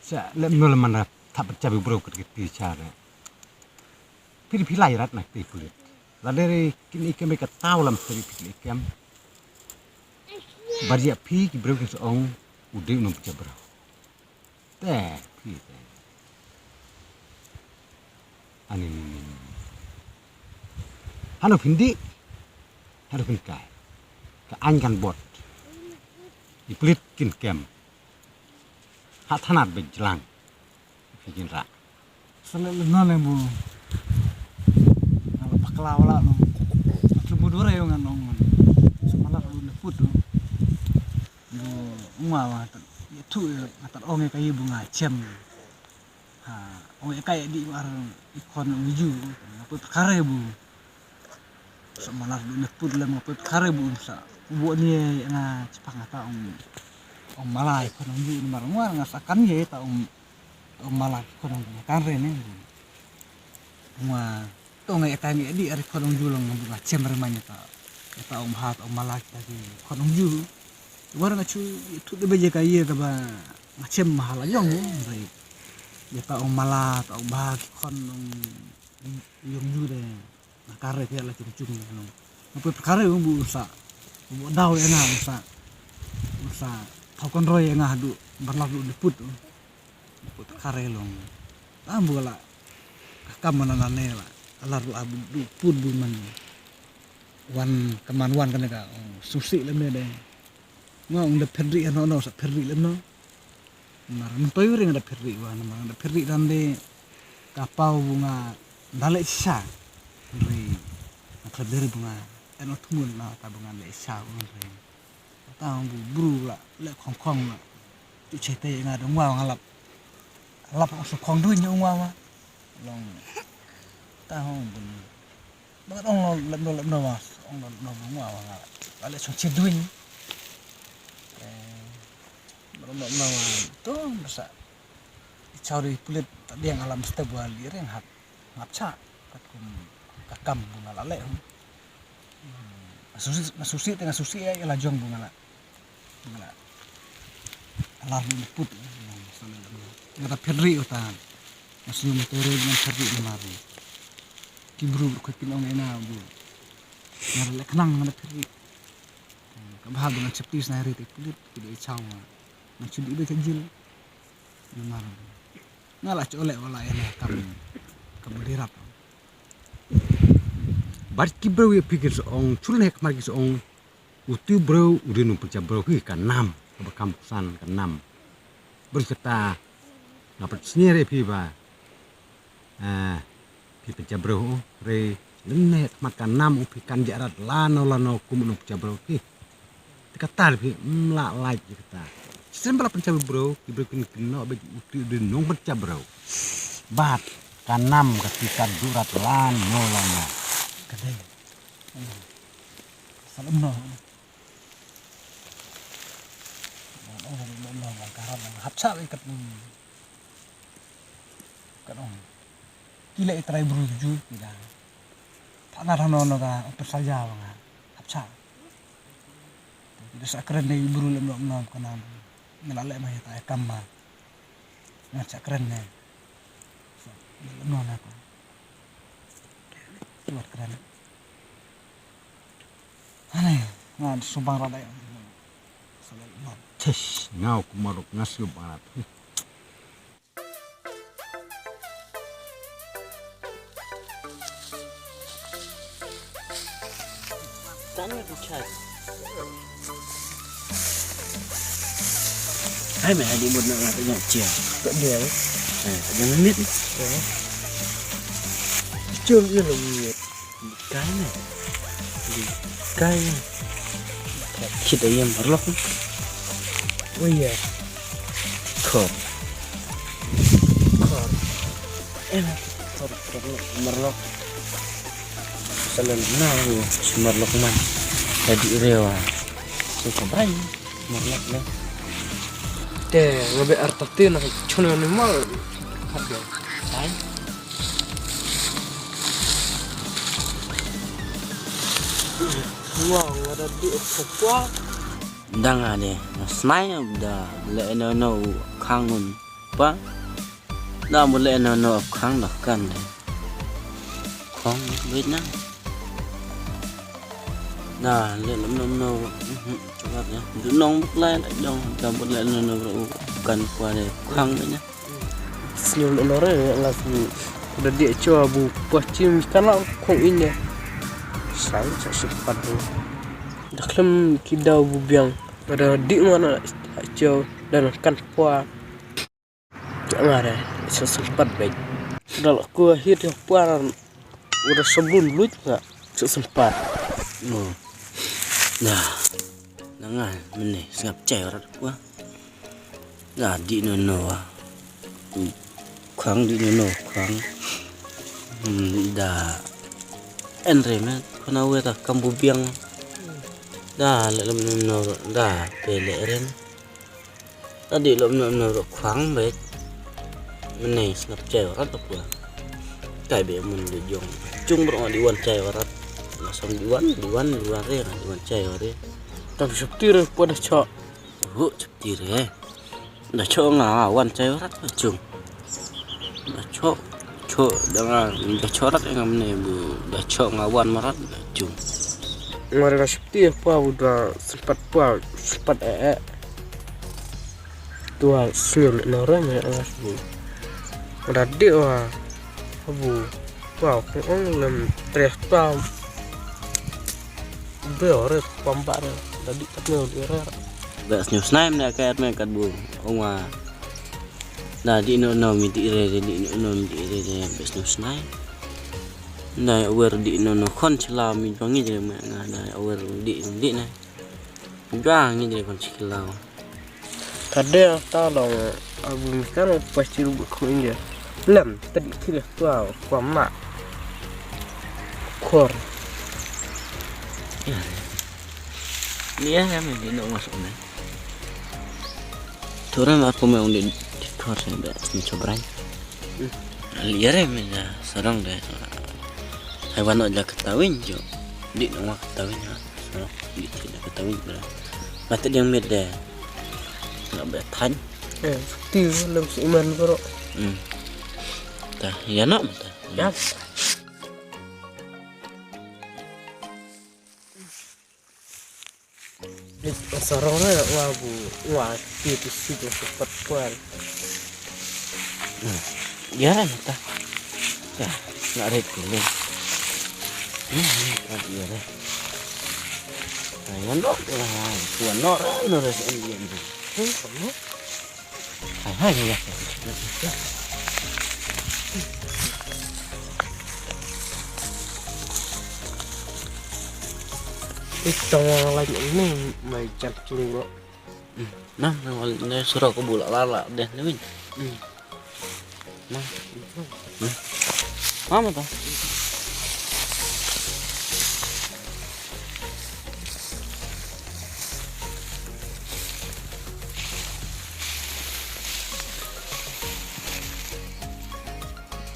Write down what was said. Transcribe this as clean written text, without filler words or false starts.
Sa lemno lemana tak percaya bro kerti cara. Pilih rat nak pilih. Lalu kini kami ketahu lam pilih kem. Bari pi ki bro ke seong udah nom percaya bro. Teh pi teh. Ani. Hano pindi. Hano pinkai. Ka angan bot. Iplit kin kem. Hat hanat berjelang. Bikin rak. Selalu nol bu. Kalau paklaw lah no. Cuma dua yang nong. Semalam lu neput tu. Bu umah itu atar onge kayu bunga cem. Ha, onge kayak di luar ikon uju. Apa perkara bu. Semalam lu neput lah apa perkara bu. Buat ni na cepat ngata om malai kono uju ni marang ngasakan ye ta om malai kono kan rene. Uma to ngai kami di ari kono uju lang bunga cem remanya ta om hat om malai tadi kono uju. War na chu itu de beje kai ta ba macem mahal ayong re. Ya ta om malai ta om hat kono yung ju de nakare pia la cum-cum no. Apa perkara bu sa. Bu daw ena sa thau kon roy nga hadu berlalu diput kare long ambu la kamana nane la alar abu put bu man wan kaman wan kan ka susi le me de ngong de perri no sa perri le no mar toy ring da perri wan mar da perri dan de kapau bunga dale sa ri akadere bunga eno tumun na ta bunga le sa ri tao buru la le khong la tu che te nga dong wa ngalap lap so khong duin nya wa long tao bun ba ong lem no wa ong no wa la le so che duin no wa to masa cari pulit dia ngalam step wali reng hap ngapcha kum kakam bunga la le susi tengah susi ya la jong bunga la alar put ngata perri utan masih motor dengan perri lemari kibru ko pinong ena bu ngar le kenang ngata perri kabah dengan septis na hari kulit kulit cawa macam itu kecil lemari ngalah colek wala ena kam dirap bar kibru ya pikir seong culek mari seong utu bro udah nu percaya bro kan 6 ke kampusan ke 6 berkata ngapat sendiri pi ba pi percaya bro re lenet makan 6 upi kan jarat lano kum nu percaya bro ki kata pi mla like kata sembala percaya bro ki bro kin no be utu de nong percaya bro bat kan 6 ketika durat lano kadai salam no hapsa ikat kadang kila itrai beruju tidak tanah rano ka persaja bang hapsa tidak sakren dari buru lem kana ngalale mah ya ta kamma ngaca keren ne nona ko luar keren aneh ngan sumbang rada Tes, ngau kumaruk ngasih barat. Tanya bicara. Hai mẹ đi một nợ là cái nhỏ chiều Cận điều. nó nít Trương yên là nhiệt. cái này đi cái này khi đấy em bắt lóc Ôi dạ. khổ em thật merlok selalu nahu merlok man jadi rewa suka bayi merlok lah Để mà bị art tiên là cho nên nó mà học được. đấy Wow, ada di quá. đang à nè smile udah lệ nó nâu khang ngun pa da một lệ nó kháng đọc cần đấy không biết nhá da lệ lắm nó cho các nhá giữ nong bút lên lại dong da một lệ nó cần qua để kháng đấy nhá Senyum nore langsung udah dia coba bu pacim karena kong ini saya sempat bu dah klem kidau bu biang pada di mana jauh dan kan pua jangan ada sempat baik kalau ku akhir pua udah sebelum lu juga sempat nah nangan mene ngap cai orang gua nah di no khoáng đi nó khoáng đã anh rồi mà con nào vậy ta Campuchia đã lại làm nó đã về lệ lên đã đi làm nó khoáng vậy mình này ngập chèo rất là vừa cái bể mình được dùng chung bọn đi quần chèo rất là xong đi quấn đấy là đi quần chèo đấy tapi setir pada cok chụp tì đấy đã cho ngà quần chèo rất là chung đã cho dengan đã cho rất là này đã cho ngawan marat chung mereka setir apa udah sempat tua senyum nore mereka bu udah dia wah abu wow orang lem teriak tau beore pambar tadi katnya udah đã nhiều snipe này cái mấy cắt buông ông à là đi nó mình đi rồi đi nó đi rồi best new snipe này over đi nó không chỉ là mình có nghĩ gì mà này over đi này juga nghĩ gì còn chỉ là kadang tolong abu kan pasti rubuk ini lem tadi kira tua kuama kor dia mình đi nó masuk này turun aku mau di kor saya coba liar ya mình serang deh hewan aja ketawin jo di nomor ketawin serang di tidak ketawin berapa mati yang beda nggak bertahan tiêu lem seiman bro tah ya nak ya sarangnya wabu wah itu sudah cepat puan ya tah ya nggak ada kulit ya deh ayan dok tuan nora sendiri hai ya itu yang lain ini macam cungro nah ini suruh aku bulak lala deh nih nah mama tuh